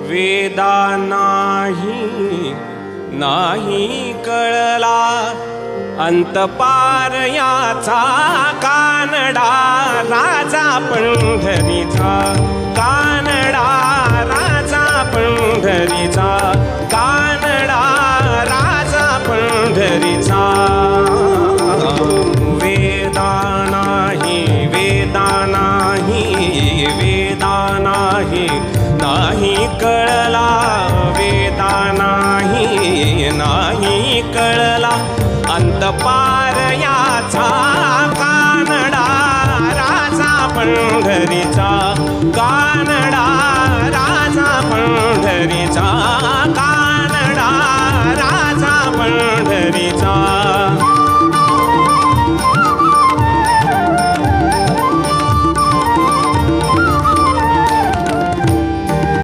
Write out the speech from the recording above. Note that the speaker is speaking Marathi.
वेदा नाही नाही कळला अंतपार याचा कानडा राजा पंढरीचा कानडा राजा पंढरीचा कानडा राजा पंढरीचा वेदा नाही वेदा नाही वेदा नाही नाही कळला वेदा नाही नाही कळला अंतपार